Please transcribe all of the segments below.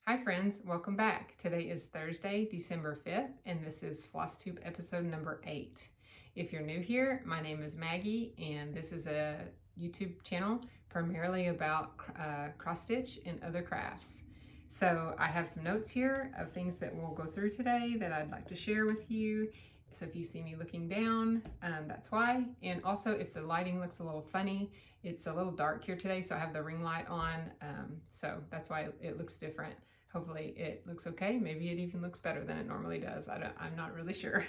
Hi friends, welcome back. Today is Thursday, December 5th, and this is Flosstube episode number 8. If you're new here, my name is Maggie, and this is a YouTube channel primarily about cross stitch and other crafts. So I have some notes here of things that we'll go through today that I'd like to share with you. So if you see me looking down, that's why. And also if the lighting looks a little funny, it's a little dark here today, so I have the ring light on, so that's why it looks different. Hopefully it looks okay. Maybe it even looks better than it normally does. I'm not really sure.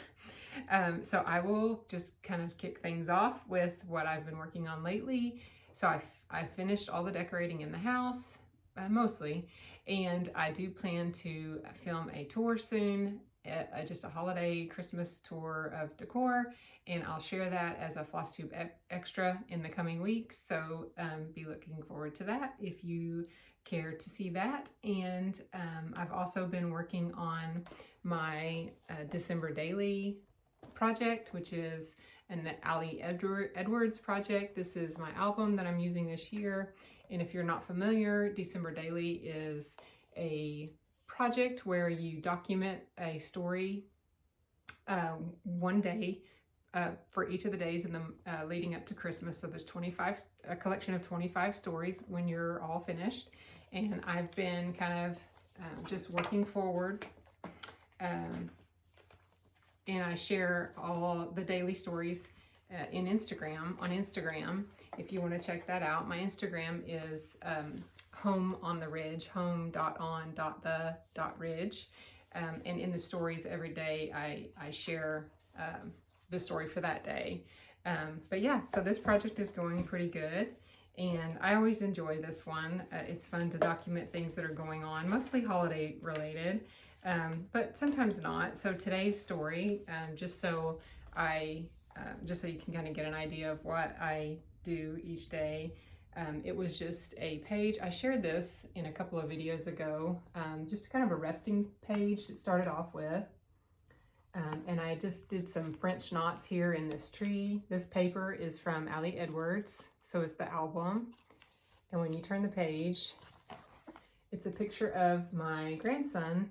So I will just kind of kick things off with what I've been working on lately. So I finished all the decorating in the house, mostly, and I do plan to film a tour soon, just a holiday Christmas tour of decor, and I'll share that as a Flosstube extra in the coming weeks. So be looking forward to that if you care to see that. And I've also been working on my December daily project, which is an Ali Edwards project. This is my album that I'm using this year. And if you're not familiar, December daily is a project where you document a story one day for each of the days in the leading up to Christmas. So there's a collection of 25 stories when you're all finished. And I've been kind of just working forward, and I share all the daily stories on Instagram. If you want to check that out, my Instagram is home on the ridge, home.on.the.ridge. And in the stories every day, I share the story for that day. But yeah, so this project is going pretty good. And I always enjoy this one. It's fun to document things that are going on, mostly holiday related, but sometimes not. So today's story, just so you can kind of get an idea of what I do each day. It was just a page. I shared this in a couple of videos ago, just kind of a resting page to start it off with. And I just did some French knots here in this tree. This paper is from Ali Edwards, so it's the album. And when you turn the page, it's a picture of my grandson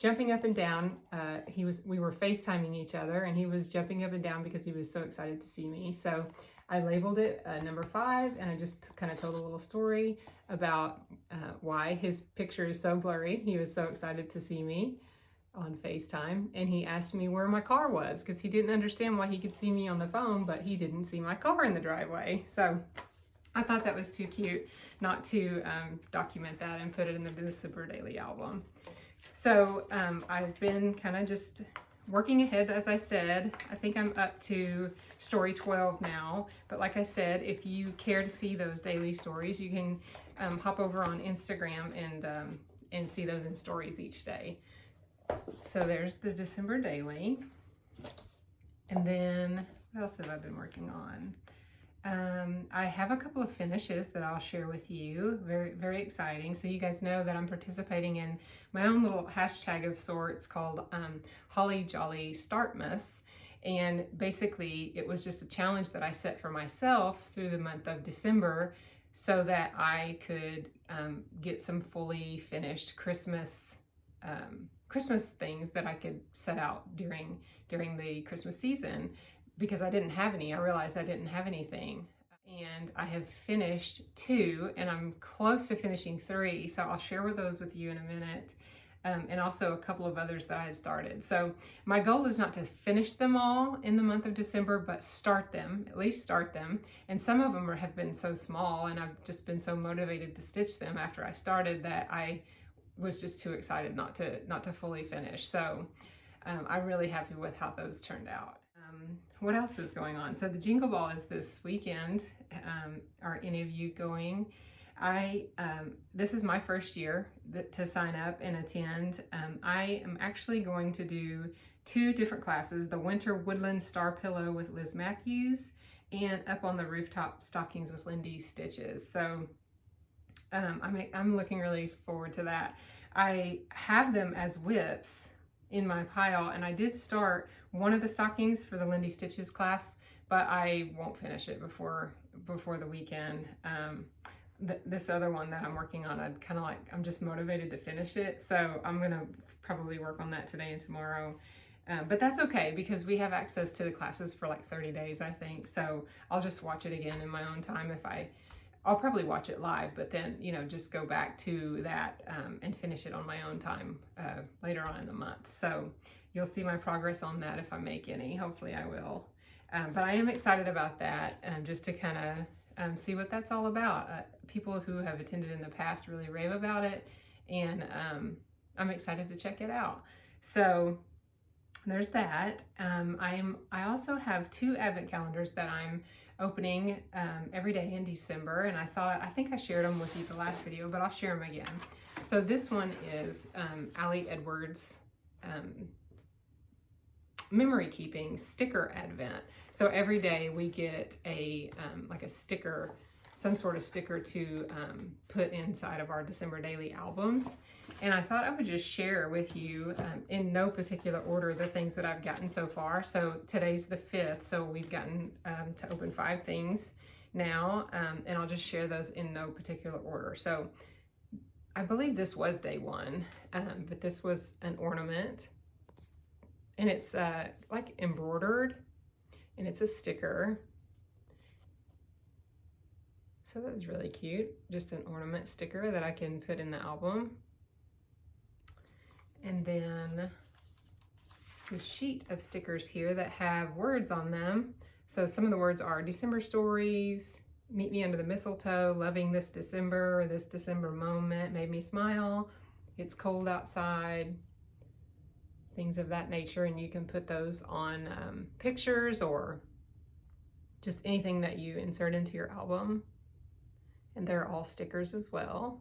jumping up and down. We were FaceTiming each other, and he was jumping up and down because he was so excited to see me. So I labeled it number 5, and I just kind of told a little story about why his picture is so blurry. He was so excited to see me on FaceTime, and he asked me where my car was because he didn't understand why he could see me on the phone, but he didn't see my car in the driveway. So I thought that was too cute not to document that and put it in the December daily album. So I've been kind of just working ahead, as I said. I think I'm up to story 12 now, but like I said, if you care to see those daily stories, you can hop over on Instagram and see those in stories each day. So there's the December daily. And then what else have I been working on? I have a couple of finishes that I'll share with you. Very, very exciting. So you guys know that I'm participating in my own little hashtag of sorts called Holly Jolly Startmas. And basically it was just a challenge that I set for myself through the month of December so that I could get some fully finished Christmas things that I could set out during the Christmas season, because I didn't have any. I realized I didn't have anything, and I have finished 2, and I'm close to finishing 3, so I'll share those with you in a minute, and also a couple of others that I had started. So my goal is not to finish them all in the month of December, but at least start them, and some of them have been so small, and I've just been so motivated to stitch them after I started that I was just too excited not to fully finish. So I'm really happy with how those turned out. What else is going on? So the Jingle Ball is this weekend. Are any of you going? This is my first year to sign up and attend. I am actually going to do 2 different classes: the Winter Woodland Star Pillow with Liz Matthews, and Up on the Rooftop Stockings with Lindy Stitches. So I'm looking really forward to that. I have them as whips in my pile, and I did start one of the stockings for the Lindy Stitches class, but I won't finish it before the weekend. this other one that I'm working on, I'm just motivated to finish it. So I'm going to probably work on that today and tomorrow. But that's okay because we have access to the classes for like 30 days, I think. So I'll just watch it again in my own time. I'll probably watch it live, but then, just go back to that and finish it on my own time later on in the month. So you'll see my progress on that if I make any. Hopefully I will. But I am excited about that just to kind of see what that's all about. People who have attended in the past really rave about it, and I'm excited to check it out. So there's that. I also have 2 advent calendars that I'm opening every day in December, and I think I shared them with you the last video, but I'll share them again. So this one is Allie Edwards memory keeping sticker advent. So every day we get a like a sticker, some sort of sticker to put inside of our December daily albums. And I thought I would just share with you in no particular order the things that I've gotten so far. So today's the 5th, so we've gotten to open 5 things now, and I'll just share those in no particular order. So I believe this was day 1, but this was an ornament, and it's like embroidered, and it's a sticker. So that was really cute, just an ornament sticker that I can put in the album. And then this sheet of stickers here that have words on them. So some of the words are December stories, meet me under the mistletoe, loving this December moment made me smile, it's cold outside, things of that nature. And you can put those on pictures or just anything that you insert into your album. And they're all stickers as well.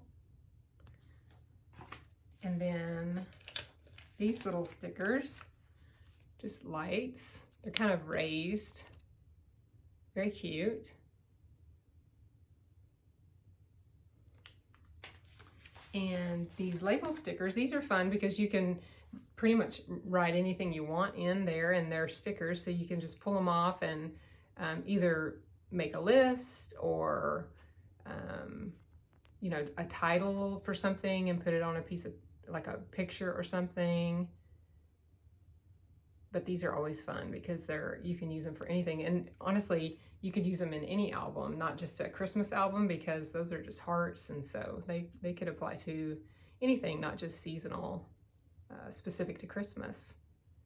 And then these little stickers, just lights. They're kind of raised, very cute. And these label stickers, these are fun because you can pretty much write anything you want in there, and they're stickers, so you can just pull them off and either make a list or a title for something and put it on a piece of, like a picture or something. But these are always fun because you can use them for anything. And honestly, you could use them in any album, not just a Christmas album, because those are just hearts. And so they could apply to anything, not just seasonal, specific to Christmas.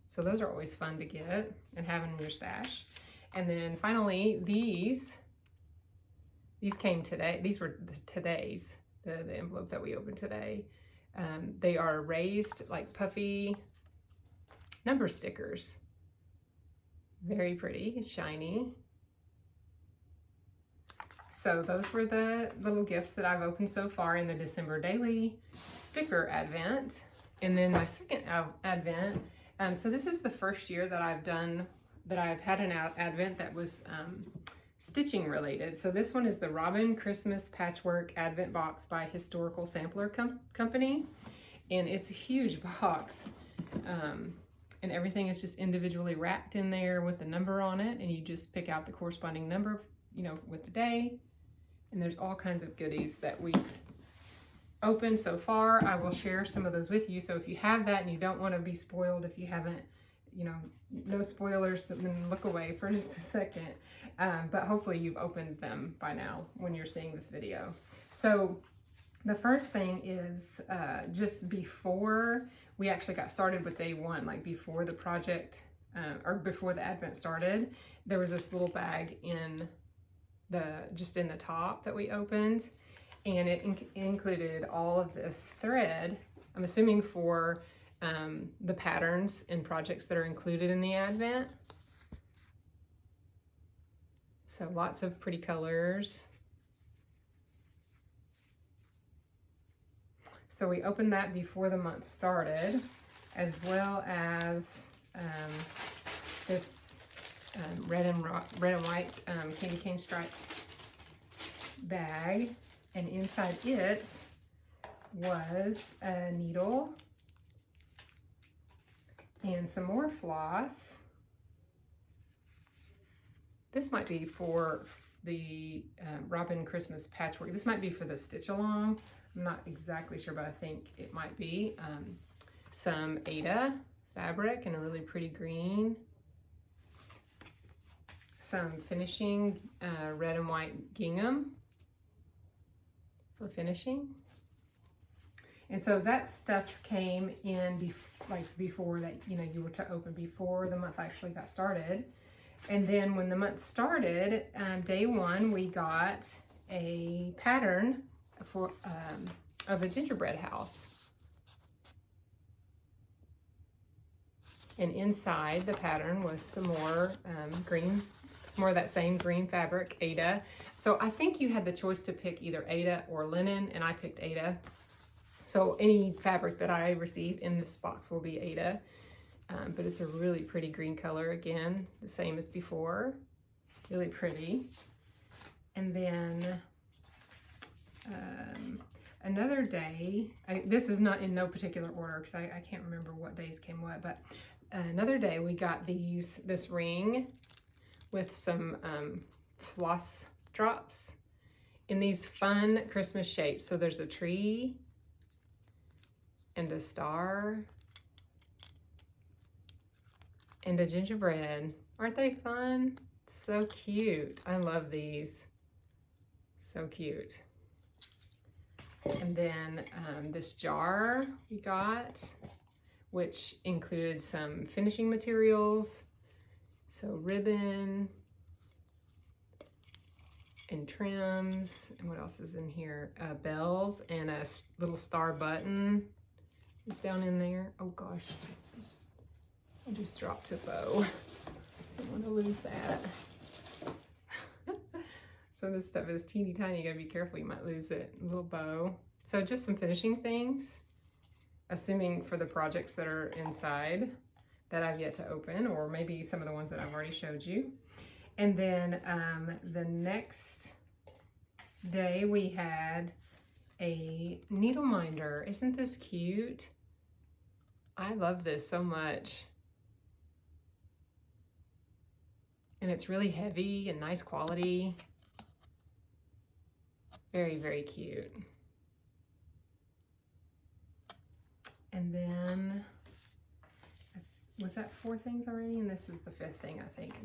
So those are always fun to get and have in your stash. And then finally, these came today. These were today's, the envelope that we opened today. They are raised, like puffy number stickers. Very pretty, shiny. So those were the little gifts that I've opened so far in the December daily sticker advent. And then my second advent, so this is the first year that I've had an advent that was stitching related. So this one is the Robin Christmas Patchwork Advent Box by Historical Sampler Company. And it's a huge box. And everything is just individually wrapped in there with a number on it. And you just pick out the corresponding number, with the day. And there's all kinds of goodies that we've opened so far. I will share some of those with you. So if you have that and you don't want to be spoiled, if you haven't, no spoilers, but then look away for just a second. But hopefully you've opened them by now when you're seeing this video. So the first thing is just before we actually got started with day 1, like before the project, or before the advent started, there was this little bag just in the top that we opened, and it included all of this thread, I'm assuming for the patterns and projects that are included in the advent. So lots of pretty colors. So we opened that before the month started, as well as this red and white candy cane striped bag, and inside it was a needle and some more floss. This might be for the Robin Christmas patchwork. This might be for the stitch along. I'm not exactly sure, but I think it might be. Some Aida fabric in a really pretty green. Some finishing red and white gingham for finishing. And so that stuff came in before that, you know, you were to open before the month actually got started. And then when the month started, day one, we got a pattern for of a gingerbread house. And inside the pattern was some more green, some more of that same green fabric, Aida. So I think you had the choice to pick either Aida or linen, and I picked Aida. So any fabric that I receive in this box will be Aida. But it's a really pretty green color, again, the same as before. Really pretty. And then another day, this is not in no particular order because I can't remember what days came what, but another day we got this ring with some floss drops in these fun Christmas shapes. So there's a tree and a star and a gingerbread. Aren't they fun? So cute. I love these. So cute. And then this jar we got, which included some finishing materials. So ribbon and trims. And what else is in here? Bells and a little star button is down in there. Oh gosh. I just dropped a bow. Don't want to lose that. So this stuff is teeny tiny. You gotta be careful, you might lose it. A little bow. So just some finishing things, assuming for the projects that are inside that I've yet to open, or maybe some of the ones that I've already showed you. And then the next day we had a needle minder. Isn't this cute? I love this so much. And it's really heavy and nice quality. Very, very cute. And then, was that 4 things already? And this is the 5th thing, I think.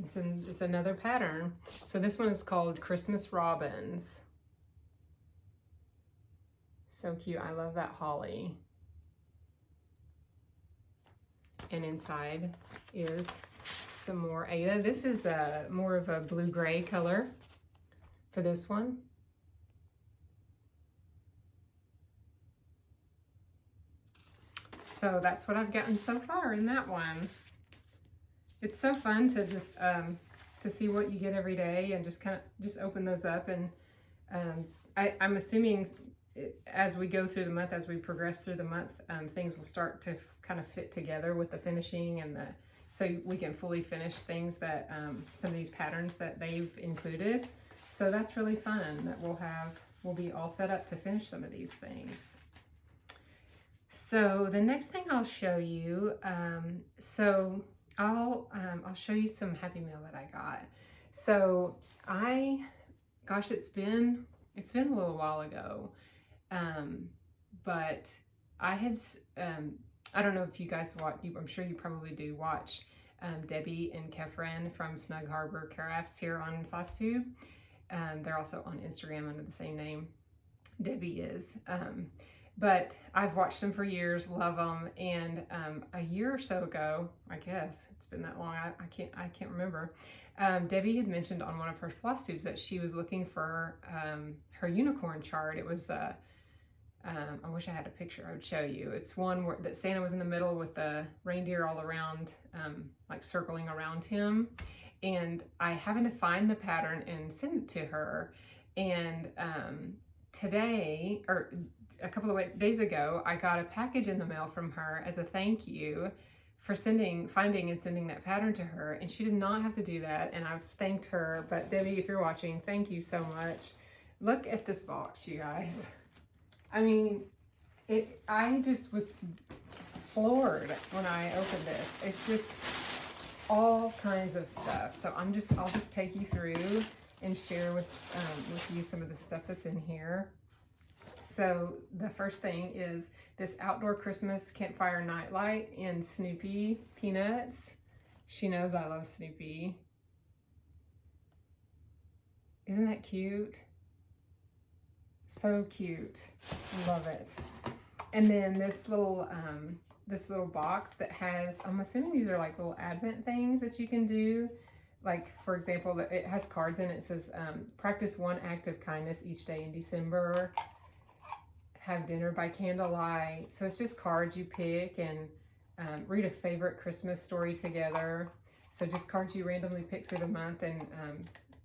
It's another pattern. So this one is called Christmas Robins. So cute. I love that holly. And inside is some more Aida. This is more of a blue-gray color for this one. So that's what I've gotten so far in that one. It's so fun to just to see what you get every day and just kind of open those up. And I'm assuming as we go through the month, as we progress through the month, things will start to kind of fit together with the finishing and so we can fully finish things that some of these patterns that they've included. So that's really fun that we'll be all set up to finish some of these things. So the next thing I'll show you, I'll show you some Happy Mail that I got. So gosh, it's been a little while ago, but I had, I don't know if you guys watch, I'm sure you probably do watch Debbie and Kefren from Snug Harbor Crafts here on Flosstube. They're also on Instagram under the same name, Debbie is. But I've watched them for years, love them, and a year or so ago, I guess it's been that long, I can't remember. Debbie had mentioned on one of her Flosstubes that she was looking for her unicorn chart. It was I wish I had a picture I would show you. It's one that Santa was in the middle with the reindeer all around, like circling around him. And I happened to find the pattern and send it to her. And today, or a couple of days ago, I got a package in the mail from her as a thank you for finding and sending that pattern to her. And she did not have to do that, and I've thanked her. But Debbie, if you're watching, thank you so much. Look at this box, you guys. I mean, I just was floored when I opened it. It's just all kinds of stuff. So I'll just take you through and share with you some of the stuff that's in here. So the first thing is this outdoor Christmas campfire nightlight in Snoopy Peanuts. She knows I love Snoopy. Isn't that cute? So cute. Love it. And then this little box that has, I'm assuming these are like little advent things that you can do. Like, for example, it has cards in it. It says, practice one act of kindness each day in December. Have dinner by candlelight. So it's just cards you pick, and read a favorite Christmas story together. So just cards you randomly pick through the month, and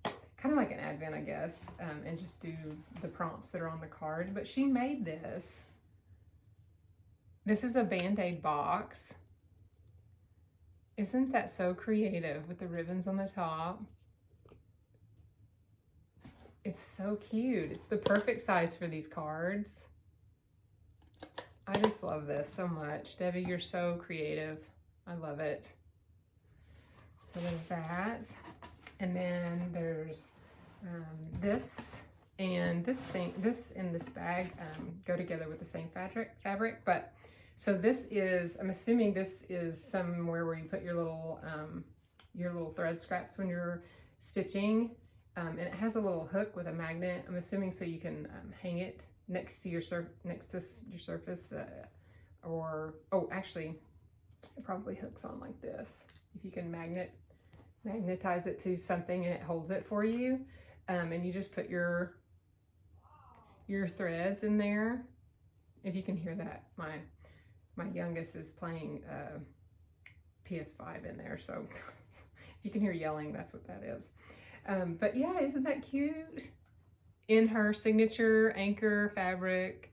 kind of like an advent, I guess, and just do the prompts that are on the card. But she made this. This is a Band-Aid box. Isn't that so creative with the ribbons on the top? It's so cute. It's the perfect size for these cards. I just love this so much. Debbie, you're so creative. I love it. So there's that. And then there's this and this thing. This and this bag go together with the same fabric. But so this is, I'm assuming this is somewhere where you put your little thread scraps when you're stitching. And it has a little hook with a magnet. I'm assuming so you can hang it next to your surface, or actually it probably hooks on like this. If you can magnetize it to something and it holds it for you, and you just put your threads in there. If you can hear that, my youngest is playing PS5 in there, so if you can hear yelling, that's what that is. But yeah, isn't that cute? In her signature anchor fabric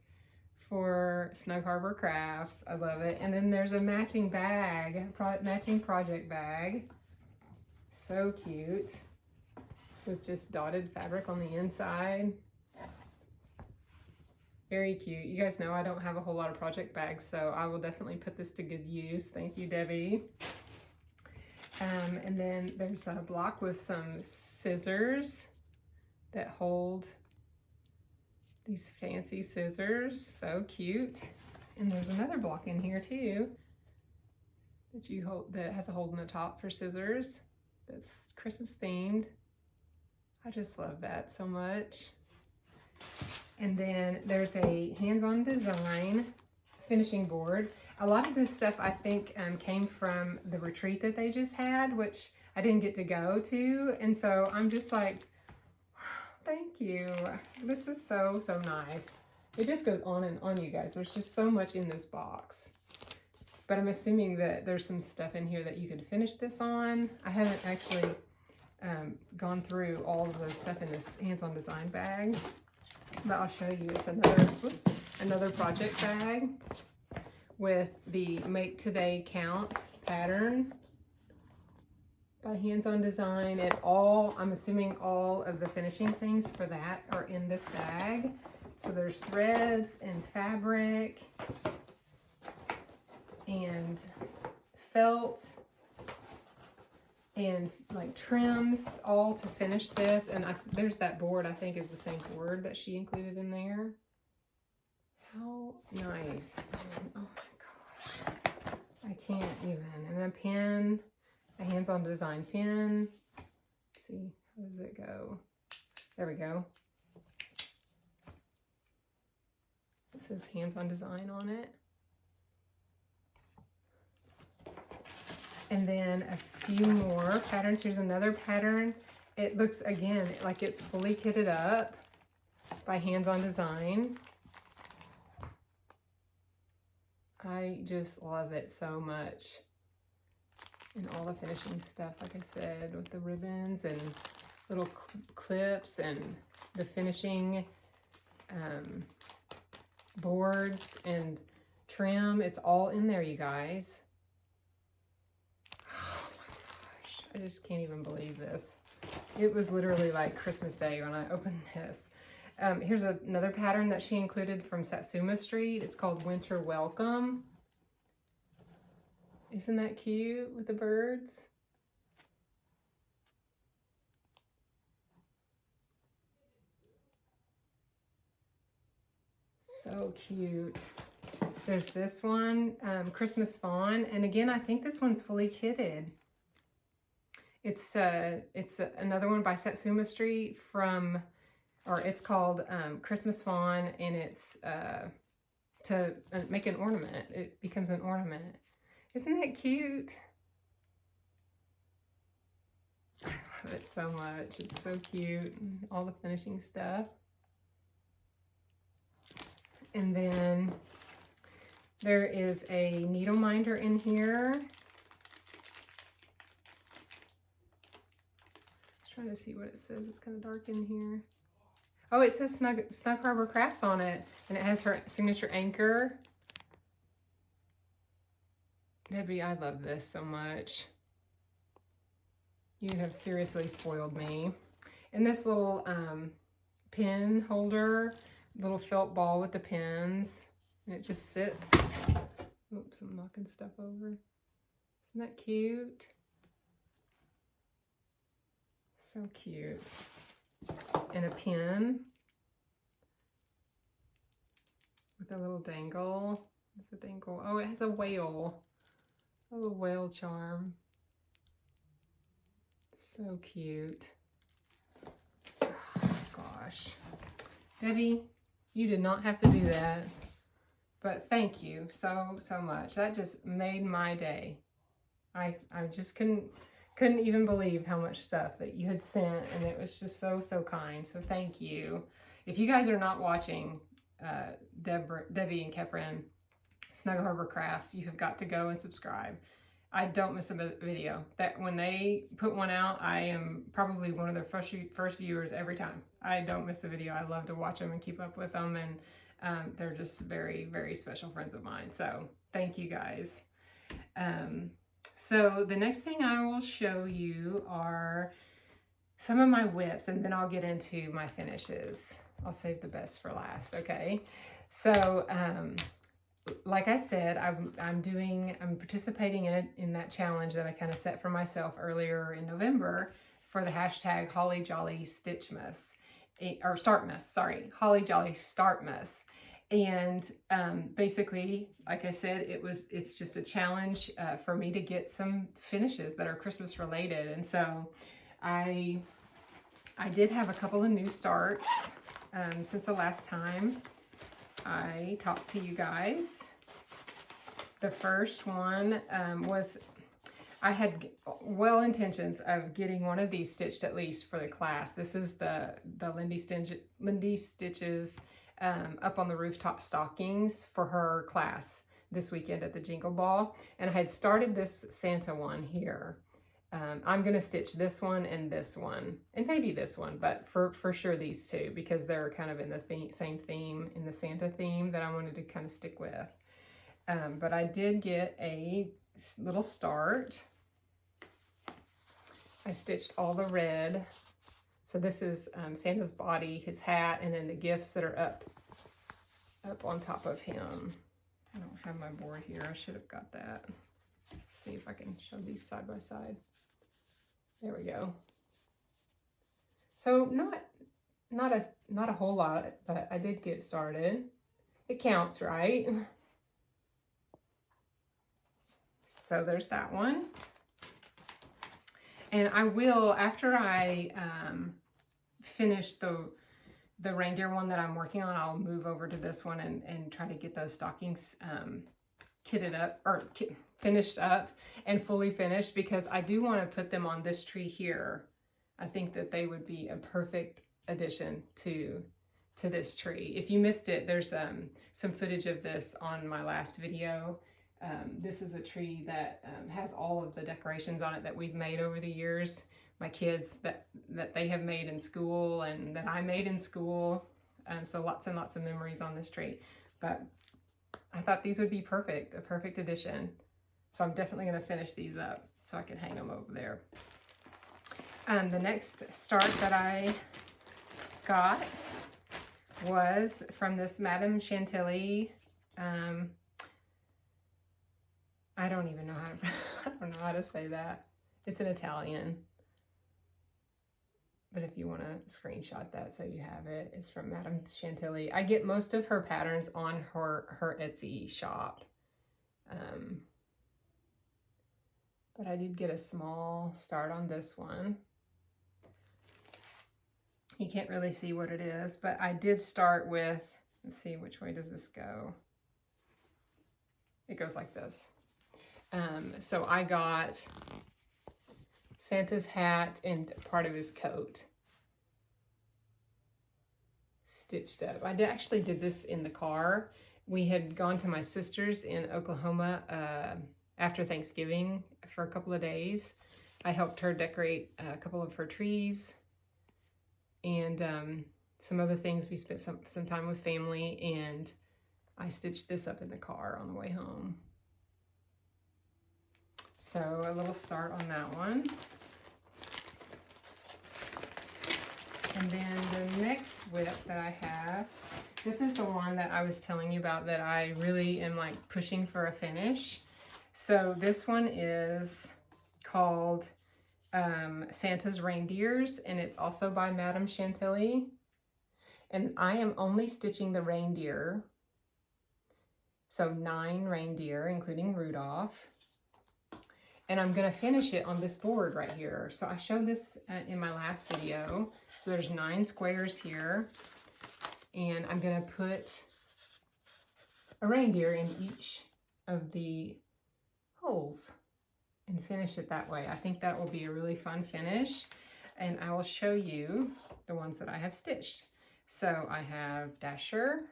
for Snug Harbor Crafts. I love it. And then there's a matching bag, matching project bag. So cute. With just dotted fabric on the inside. Very cute. You guys know I don't have a whole lot of project bags, so I will definitely put this to good use. Thank you, Debbie. And then there's a block with some scissors that hold these fancy scissors. So cute. And there's another block in here too that you hold, that has a hole in the top for scissors. That's Christmas themed. I just love that so much. And then there's a hands-on design finishing board. A lot of this stuff I think came from the retreat that they just had, which I didn't get to go to. And so I'm just like, thank you. This is so, so nice. It just goes on and on, you guys. There's just so much in this box. But I'm assuming that there's some stuff in here that you could finish this on. I haven't actually gone through all of the stuff in this hands-on design bag. But I'll show you. It's another project bag with the Make Today Count pattern by Hands-On Design. And I'm assuming all of the finishing things for that are in this bag. So there's threads and fabric and felt and like trims all to finish this. And there's that board, I think is the same board that she included in there. How nice. Oh my gosh. I can't even. And a pen, a hands-on design pen. Let's see, how does it go? There we go. It says hands-on design on it. And then a few more patterns. Here's another pattern. It looks, again, like it's fully kitted up by Hands-On Design. I just love it so much. And all the finishing stuff, like I said, with the ribbons and little clips and the finishing boards and trim. It's all in there, you guys. I just can't even believe this. It was literally like Christmas Day when I opened this. Here's another pattern that she included from Satsuma Street. It's called Winter Welcome. Isn't that cute with the birds? So cute. There's this one, Christmas Fawn, and again, I think this one's fully kitted. It's another one by Satsuma Street it's called Christmas Fawn, and it's to make an ornament. It becomes an ornament. Isn't that cute? I love it so much. It's so cute. All the finishing stuff. And then there is a needle minder in here. Trying to see what it says. It's kind of dark in here. Oh, it says Snug Harbor Crafts on it, and it has her signature anchor. Debbie, I love this so much. You have seriously spoiled me. And this little pin holder, little felt ball with the pins, and it just sits. Oops, I'm knocking stuff over. Isn't that cute? So cute. And a pin with a little dangle. It's a dangle. Oh, it has a whale. A little whale charm. So cute. Oh, gosh. Debbie, you did not have to do that. But thank you so much. That just made my day. I just couldn't even believe how much stuff that you had sent, and it was just so kind. So thank you. If you guys are not watching Debbie and Kefren Snug Harbor Crafts, you have got to go and subscribe. I don't miss a video. That when they put one out, I am probably one of their first viewers every time. I don't miss a video. I love to watch them and keep up with them, and they're just very special friends of mine. So thank you guys. So the next thing I will show you are some of my whips, and then I'll get into my finishes. I'll save the best for last, okay? So, like I said, I'm participating in that challenge that I kind of set for myself earlier in November for the hashtag Holly Jolly Stitchmas, or Startmas, sorry, Holly Jolly Startmas. And basically, like I said, it's just a challenge for me to get some finishes that are Christmas related. And so I did have a couple of new starts since the last time I talked to you guys. The first one was, I had well intentions of getting one of these stitched at least for the class. This is the Lindy Stitches up on the rooftop stockings for her class this weekend at the Jingle Ball. And I had started this Santa one here. I'm going to stitch this one and maybe this one, but for sure these two, because they're kind of in the same theme, in the Santa theme that I wanted to kind of stick with. But I did get a little start. I stitched all the red. So this is Santa's body, his hat, and then the gifts that are up on top of him. I don't have my board here. I should have got that. Let's see if I can show these side by side. There we go. So not a whole lot, but I did get started. It counts, right? So there's that one. And I will, after I finish the reindeer one that I'm working on, I'll move over to this one and try to get those stockings kitted up, or finished up and fully finished, because I do want to put them on this tree here. I think that they would be a perfect addition to this tree. If you missed it, there's some footage of this on my last video. This is a tree that has all of the decorations on it that we've made over the years. My kids that they have made in school and that I made in school. So lots and lots of memories on this tree. But I thought these would be perfect, a perfect addition. So I'm definitely going to finish these up so I can hang them over there. The next start that I got was from this Madame Chantilly. I don't even know I don't know how to say that. It's an Italian. But if you want to screenshot that so you have it, it's from Madame Chantilly. I get most of her patterns on her Etsy shop. But I did get a small start on this one. You can't really see what it is, but I did start with, let's see, which way does this go? It goes like this. So I got Santa's hat and part of his coat stitched up. I actually did this in the car. We had gone to my sister's in Oklahoma after Thanksgiving for a couple of days. I helped her decorate a couple of her trees and some other things. We spent some time with family, and I stitched this up in the car on the way home. So a little start on that one. And then the next whip that I have, this is the one that I was telling you about that I really am like pushing for a finish. So this one is called Santa's Reindeers, and it's also by Madame Chantilly. And I am only stitching the reindeer. So 9 reindeer, including Rudolph. And I'm gonna finish it on this board right here. So I showed this in my last video. So there's 9 squares here. And I'm gonna put a reindeer in each of the holes and finish it that way. I think that will be a really fun finish. And I will show you the ones that I have stitched. So I have Dasher,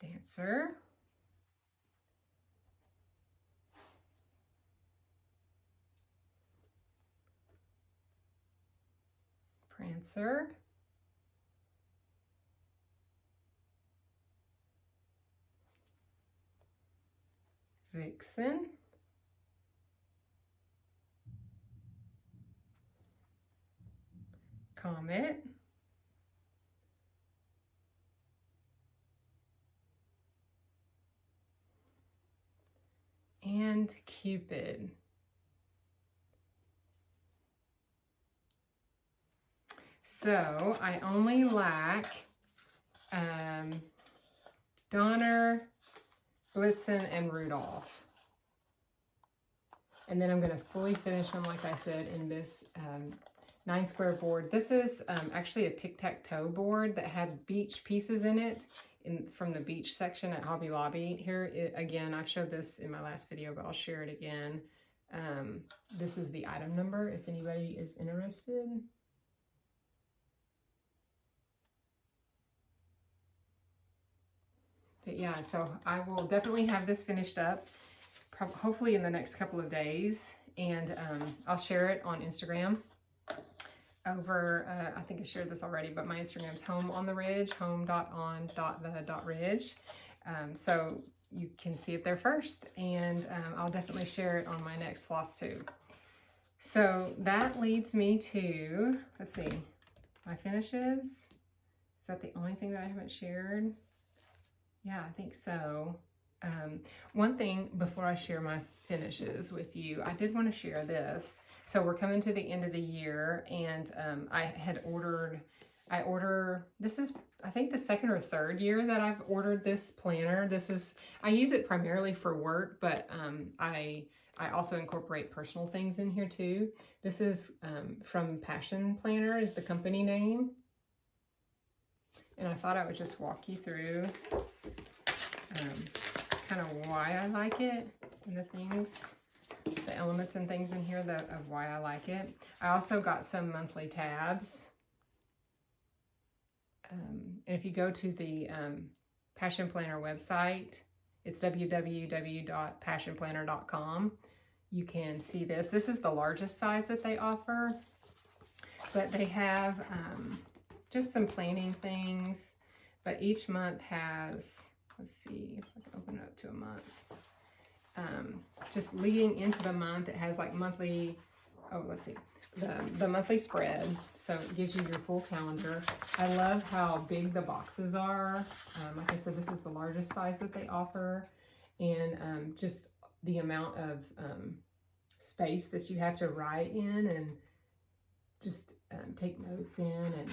Dancer, Prancer, Vixen, Comet, and Cupid. So I only lack Donner, Blitzen, and Rudolph. And then I'm going to fully finish them, like I said, in this 9 square board. This is actually a tic-tac-toe board that had beach pieces in it from the beach section at Hobby Lobby. Here, again, I've showed this in my last video, but I'll share it again. This is the item number if anybody is interested. But yeah, so I will definitely have this finished up, hopefully in the next couple of days. And I'll share it on Instagram over, I think I shared this already, but my Instagram's home.on.the.ridge, home.on.the.ridge. So you can see it there first, and I'll definitely share it on my next Flosstube. So that leads me to, let's see, my finishes. Is that the only thing that I haven't shared? Yeah, I think so. One thing before I share my finishes with you, I did want to share this. So we're coming to the end of the year, and I order, this is, I think, the 2nd or 3rd year that I've ordered this planner. I use it primarily for work, but I also incorporate personal things in here too. This is from Passion Planner is the company name. And I thought I would just walk you through kind of why I like it and the things, the elements and things in here of why I like it. I also got some monthly tabs. And if you go to the Passion Planner website, it's www.passionplanner.com. You can see this. This is the largest size that they offer, but they have just some planning things. But each month has, let's see if I can open it up to a month. Just leading into the month, it has like monthly, let's see, the monthly spread. So it gives you your full calendar. I love how big the boxes are. Like I said, this is the largest size that they offer. And just the amount of space that you have to write in, and just take notes in, and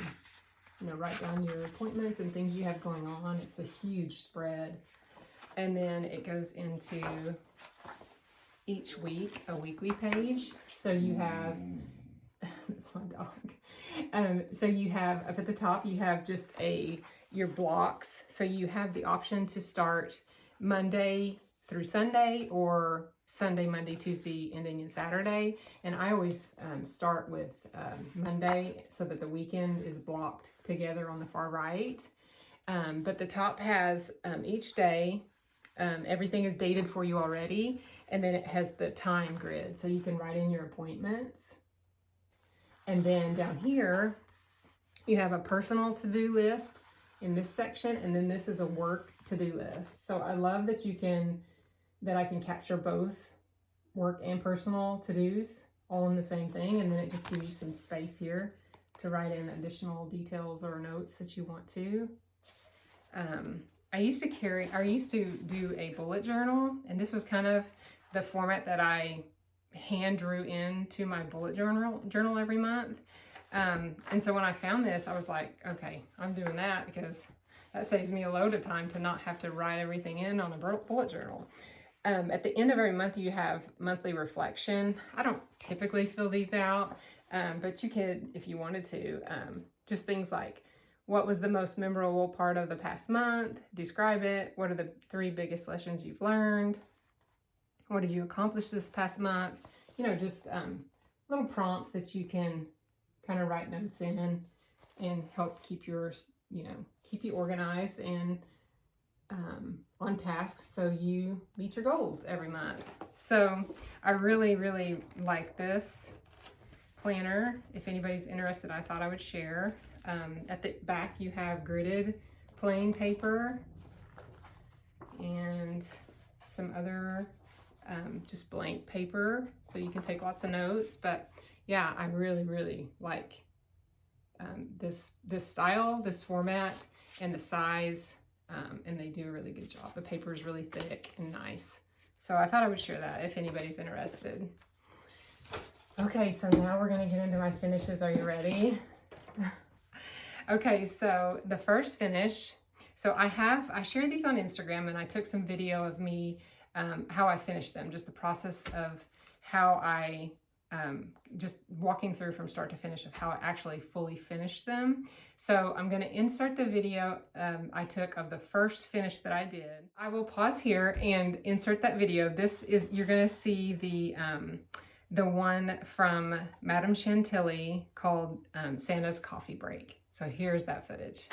write down your appointments and things you have going on. It's a huge spread. And then it goes into each week a weekly page. So you have that's my dog. So you have up at the top, you have just your blocks. So you have the option to start Monday through Sunday, or Sunday, Monday, Tuesday, ending in Saturday. And I always start with Monday, so that the weekend is blocked together on the far right. But the top has each day, everything is dated for you already. And then it has the time grid, so you can write in your appointments. And then down here, you have a personal to-do list in this section, and then this is a work to-do list. So I love that I can capture both work and personal to-dos all in the same thing, and then it just gives you some space here to write in additional details or notes that you want to. I used to do a bullet journal, and this was kind of the format that I hand drew into my bullet journal every month. And so when I found this, I was like, okay, I'm doing that, because that saves me a load of time to not have to write everything in on a bullet journal. At the end of every month, you have monthly reflection. I don't typically fill these out, but you could if you wanted to. Just things like, what was the most memorable part of the past month? Describe it. What are the 3 biggest lessons you've learned? What did you accomplish this past month? Just little prompts that you can kind of write notes in and help keep yours, keep you organized and on tasks, so you meet your goals every month. So I really, really like this planner. If anybody's interested, I thought I would share. At the back, you have gridded plain paper and some other just blank paper, so you can take lots of notes. But yeah, I really, really like this style, this format, and the size, and they do a really good job. The paper is really thick and nice. So I thought I would share that if anybody's interested. Okay, so now we're gonna get into my finishes. Are you ready? Okay, so the first finish, so I shared these on Instagram, and I took some video of me, how I finished them, just the process of how I, just walking through from start to finish of how I actually fully finished them. So I'm gonna insert the video I took of the first finish that I did. I will pause here and insert that video. You're gonna see the one from Madame Chantilly called Santa's Coffee Break. So here's that footage.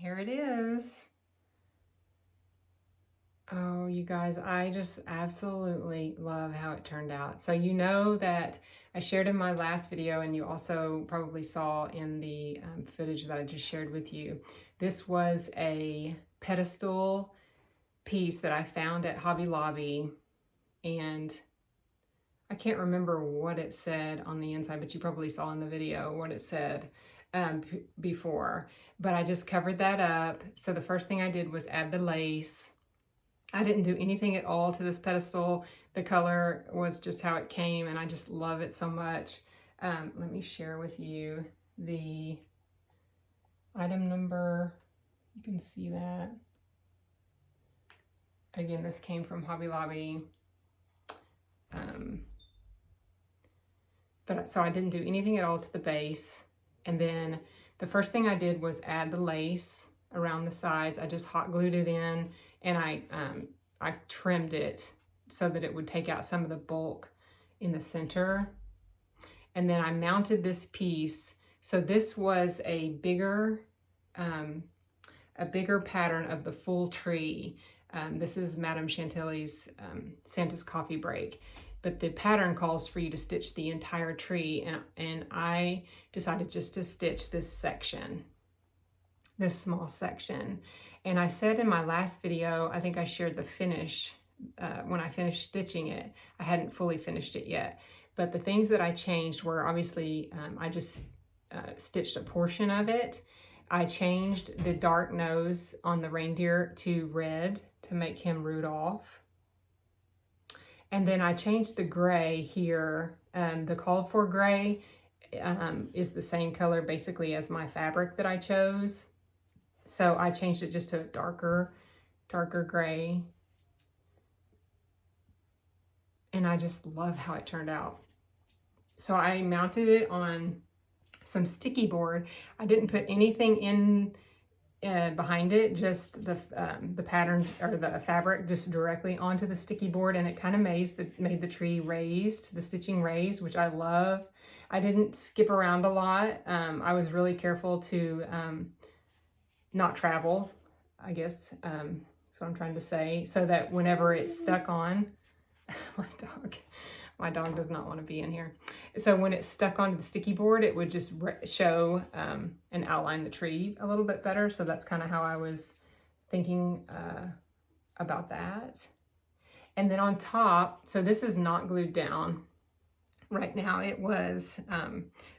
Here it is. Oh, you guys, I just absolutely love how it turned out. So you know that I shared in my last video, and you also probably saw in the footage that I just shared with you. This was a pedestal piece that I found at Hobby Lobby, and I can't remember what it said on the inside, but you probably saw in the video what it said before. But I just covered that up. So the first thing I did was add the lace. I didn't do anything at all to this pedestal. The color was just how it came, and I just love it so much. Let me share with you the item number. You can see that. Again, this came from Hobby Lobby. So I didn't do anything at all to the base. And then the first thing I did was add the lace around the sides. I just hot glued it in, and I trimmed it so that it would take out some of the bulk in the center. And then I mounted this piece. So this was a bigger pattern of the full tree. This is Madame Chantilly's Santa's Coffee Break, but the pattern calls for you to stitch the entire tree, and I decided just to stitch this section, this small section. And I said in my last video, I think I shared the finish, when I finished stitching it. I hadn't fully finished it yet, but the things that I changed were obviously, I just stitched a portion of it. I changed the dark nose on the reindeer to red to make him Rudolph. And then I changed the gray here. The called for gray is the same color basically as my fabric that I chose. So I changed it just to a darker gray. And I just love how it turned out. So I mounted it on some sticky board. I didn't put anything in behind it, just the pattern or the fabric just directly onto the sticky board, and it kind of made the tree raised, the stitching raised, which I love. I didn't skip around a lot. I was really careful to not travel, I guess. That's what I'm trying to say, so that whenever it's stuck on, my dog does not want to be in here. So when it's stuck onto the sticky board, it would just show and outline the tree a little bit better. So that's kind of how I was thinking about that. And then on top, so this is not glued down right now. It was,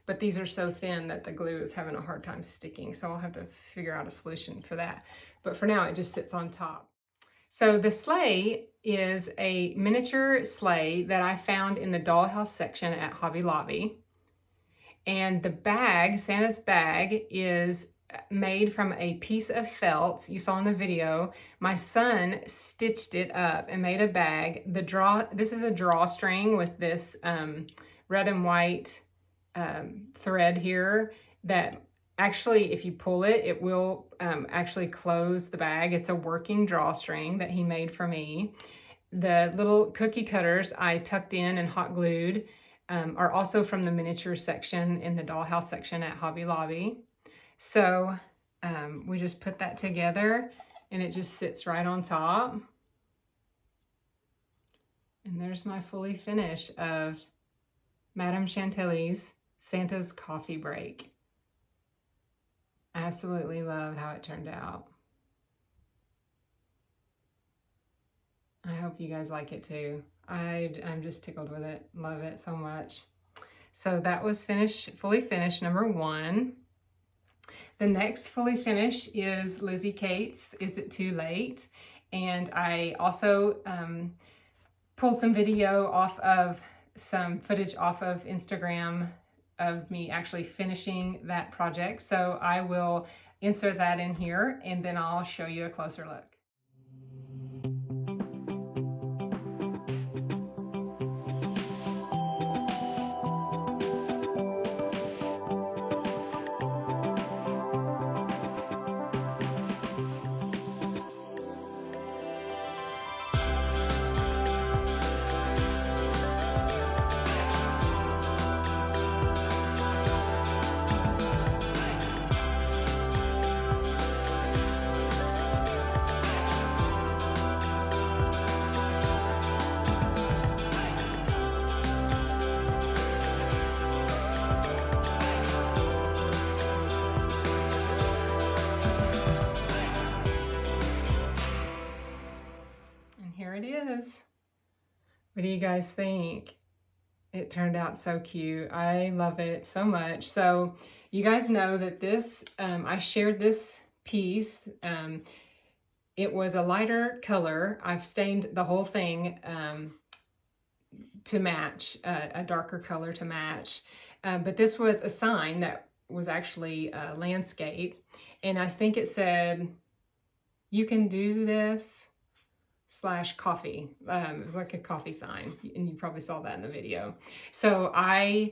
but these are so thin that the glue is having a hard time sticking. So I'll have to figure out a solution for that. But for now, it just sits on top. So the sleigh is a miniature sleigh that I found in the dollhouse section at Hobby Lobby. And the bag, Santa's bag, is made from a piece of felt you saw in the video. My son stitched it up and made a bag. This is a drawstring with this red and white thread here that actually, if you pull it, it will actually close the bag. It's a working drawstring that he made for me. The little cookie cutters I tucked in and hot glued are also from the miniature section in the dollhouse section at Hobby Lobby. So we just put that together and it just sits right on top. And there's my fully finish of Madame Chantilly's Santa's Coffee Break. Absolutely love how it turned out. I hope you guys like it too. I'm just tickled with it. Love it so much. So that was fully finished number 1. The next fully finish is Lizzie Kate's Is It Too Late? And I also pulled some footage off of Instagram of me actually finishing that project. So I will insert that in here and then I'll show you a closer look. It is. What do you guys think? It turned out so cute. I love it so much. So you guys know that this, I shared this piece. It was a lighter color. I've stained the whole thing to match, a darker color to match. But this was a sign that was actually a landscape. And I think it said, "You can do this." /coffee. It was like a coffee sign, and you probably saw that in the video. So I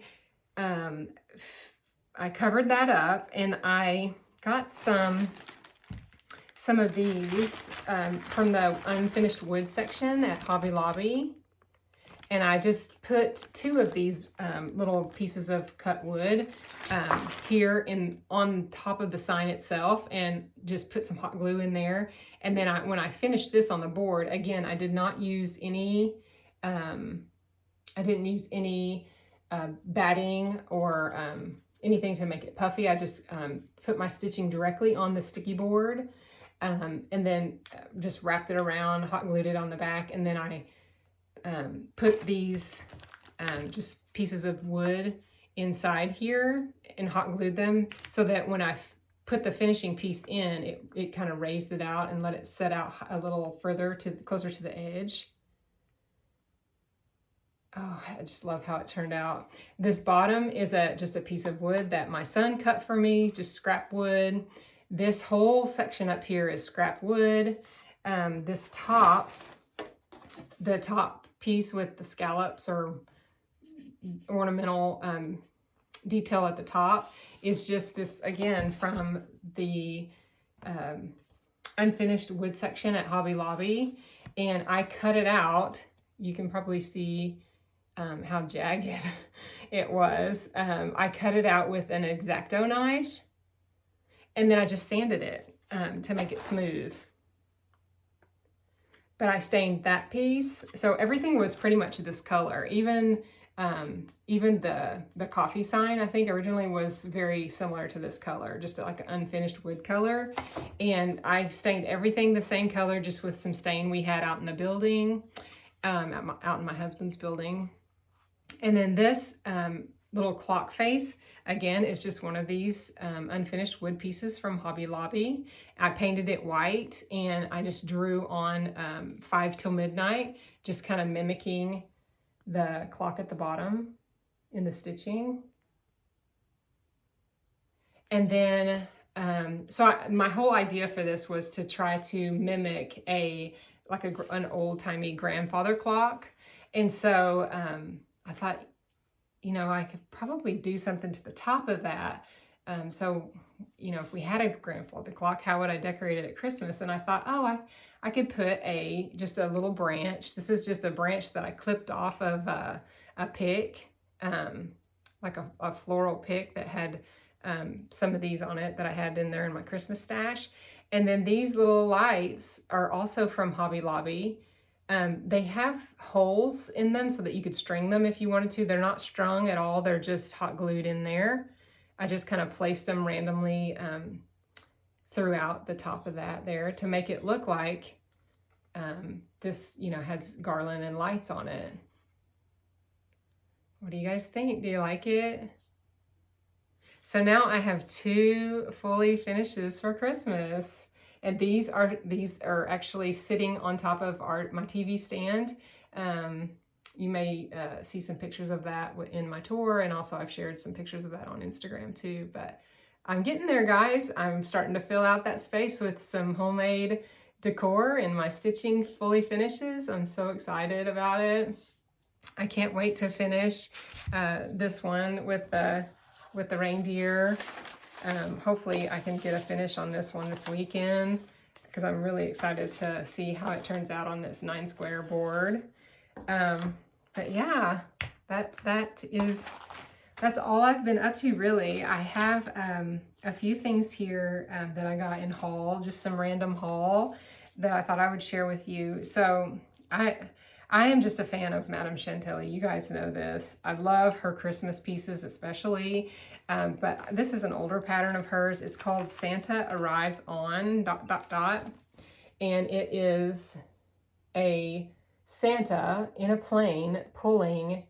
covered that up, and I got some of these from the unfinished wood section at Hobby Lobby. And I just put 2 of these little pieces of cut wood here on top of the sign itself, and just put some hot glue in there. And then when I finished this on the board, again, I did not use any, I didn't use any batting or anything to make it puffy. I just put my stitching directly on the sticky board, and then just wrapped it around, hot glued it on the back, and then I put these just pieces of wood inside here and hot glued them so that when I put the finishing piece in, it kind of raised it out and let it set out a little further closer to the edge. Oh, I just love how it turned out. This bottom is just a piece of wood that my son cut for me, just scrap wood. This whole section up here is scrap wood. This the top piece with the scallops or ornamental detail at the top is just this, again, from the unfinished wood section at Hobby Lobby. And I cut it out. You can probably see how jagged it was. I cut it out with an X-Acto knife, and then I just sanded it to make it smooth. But I stained that piece, so everything was pretty much this color. Even the coffee sign, I think originally was very similar to this color, just like an unfinished wood color. And I stained everything the same color, just with some stain we had out in the building, out in my husband's building. And then this little clock face, again, is just one of these unfinished wood pieces from Hobby Lobby. I painted it white, and I just drew on 5 till midnight, just kind of mimicking the clock at the bottom in the stitching. And then, my whole idea for this was to try to mimic an old-timey grandfather clock. And so I thought, I could probably do something to the top of that. So, if we had a grandfather clock, how would I decorate it at Christmas? And I thought, I could put just a little branch. This is just a branch that I clipped off of a pick, like a floral pick that had some of these on it that I had in there in my Christmas stash. And then these little lights are also from Hobby Lobby. They have holes in them so that you could string them if you wanted to. They're not strung at all. They're just hot glued in there. I just kind of placed them randomly throughout the top of that there to make it look like this, has garland and lights on it. What do you guys think? Do you like it? So now I have 2 fully finishes for Christmas. And these are actually sitting on top of my TV stand. You may see some pictures of that in my tour, and also I've shared some pictures of that on Instagram too. But I'm getting there, guys. I'm starting to fill out that space with some homemade decor, and my stitching fully finishes. I'm so excited about it. I can't wait to finish this one with the reindeer. Hopefully I can get a finish on this one this weekend, because I'm really excited to see how it turns out on this 9 square board. But yeah, that's all I've been up to, really. I have a few things here that I got in haul, just some random haul that I thought I would share with you. So I am just a fan of Madame Chantilly. You guys know this. I love her Christmas pieces especially. But this is an older pattern of hers. It's called Santa Arrives On ... And it is a Santa in a plane pulling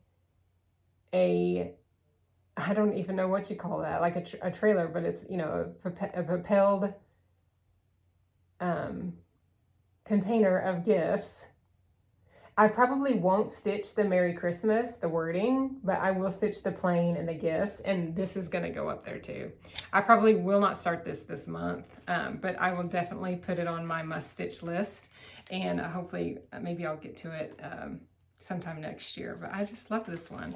I don't even know what you call that, like a trailer, but it's, a propelled container of gifts. I probably won't stitch the Merry Christmas, the wording, but I will stitch the plane and the gifts, and this is going to go up there too. I probably will not start this month, but I will definitely put it on my must-stitch list, and hopefully maybe I'll get to it sometime next year, but I just love this one.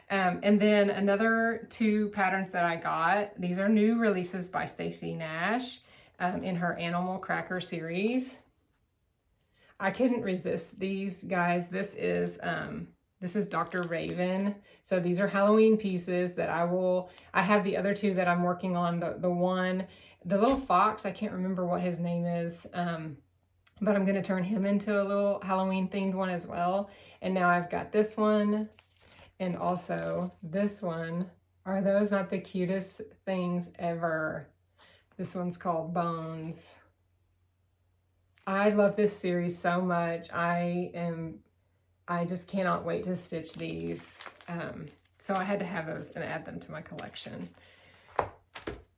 And then another 2 patterns that I got. These are new releases by Stacy Nash in her Animal Cracker series. I couldn't resist these, guys. This This is Dr. Raven. So these are Halloween pieces that I have the other two that I'm working on. The little fox, I can't remember what his name is, but I'm going to turn him into a little Halloween themed one as well. And now I've got this one and also this one. Are those not the cutest things ever? This one's called Bones. I love this series so much. I just cannot wait to stitch these. So I had to have those and add them to my collection.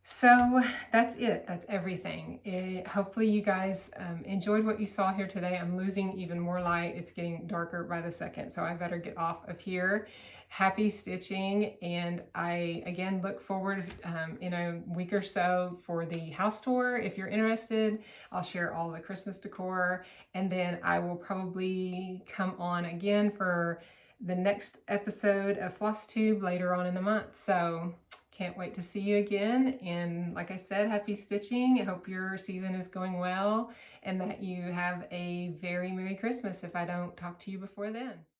So that's it. That's everything. Hopefully you guys enjoyed what you saw here today. I'm losing even more light. It's getting darker by the second, so I better get off of here. Happy stitching, and I again look forward in a week or so for the house tour. If you're interested, I'll share all the Christmas decor, and then I will probably come on again for the next episode of Flosstube later on in the month. So can't wait to see you again. And like I said, happy stitching. I hope your season is going well and that you have a very Merry Christmas if I don't talk to you before then.